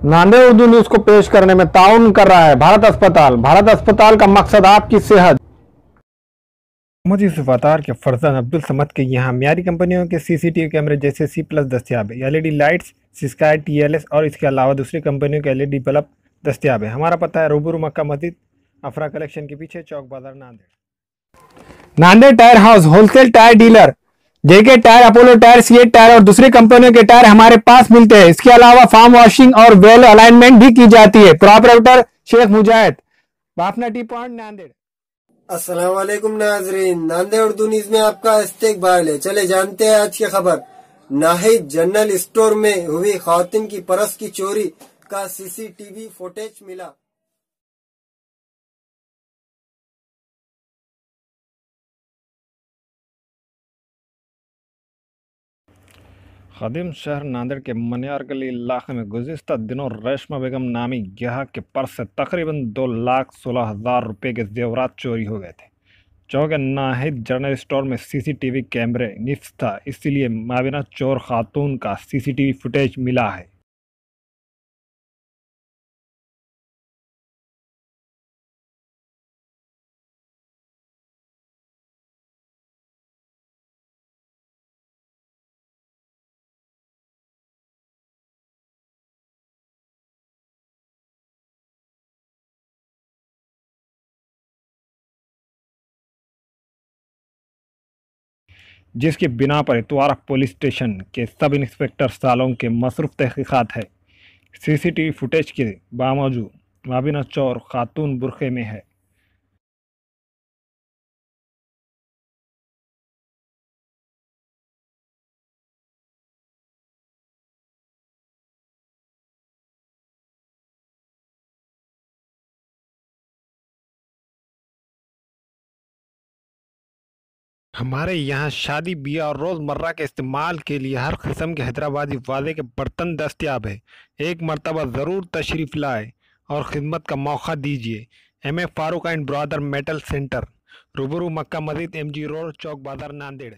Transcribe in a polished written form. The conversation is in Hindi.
नांदेड़ उर्दू न्यूज को पेश करने में ताउन कर रहा है भारत अस्पताल। भारत अस्पताल का मकसद आपकी सेहत। मोहम्मद यूसुफ अतार के फरजंद अब्दुल समद के यहाँ म्यारी कंपनियों के सीसीटीवी कैमरे जैसे C+ दस्तियाब है। एलईडी लाइट्स, स्काई TLS और इसके अलावा दूसरी कंपनियों के एलईडी बल्ब दस्तियाब है। हमारा पता है रूबरू मक्का मस्जिद, अफरा कलेक्शन के पीछे, Chowk Bazar, Nanded. Nanded tyre house wholesale tyre dealer, JK tyre, Apollo tyre, CEAT tyre और दूसरी कंपनियों के टायर हमारे पास मिलते हैं। इसके अलावा फार्म वॉशिंग और वेल अलाइनमेंट भी की जाती है। प्रोपराइटर शेख मुजाहिद, बाफना टी पॉइंट, नांदेड़। अस्सलाम वालेकुम नाजरीन, नांदेड़ उर्दू न्यूज में आपका इस्तकबाल है। चले जानते हैं आज की खबर। नाहिद जनरल स्टोर में हुई खातिन की पर्स की चोरी का सीसीटीवी फुटेज मिला। खदीम शहर नांदेड़ के मनियार गली इलाके में गुज़िस्ता दिनों रेशमा बेगम नामी ग्राहक के पर्स से तकरीबन 2,16,000 रुपये के जेवरात चोरी हो गए थे। चौक नाहिद जनरल स्टोर में सीसीटीवी कैमरे निफ्स था, इसलिए माबिना चोर खातून का सीसीटीवी फुटेज मिला है। जिसकी बिना पर इतवार पुलिस स्टेशन के सब इंस्पेक्टर सालों के मसरूफ तहकीकात है। सीसीटीवी फुटेज के बावजूद माबिना चोर खातून बुरखे में है। हमारे यहाँ शादी ब्याह और रोज़मर्रा के इस्तेमाल के लिए हर किस्म के हैदराबादी वादे के बर्तन दस्तियाब है। एक मरतबा ज़रूर तशरीफ़ लाए और ख़िदमत का मौका दीजिए। MM Farooq and brother metal centre, रूबरू मक्का मस्जिद, MG रोड, चौक बाजार, नांदेड़।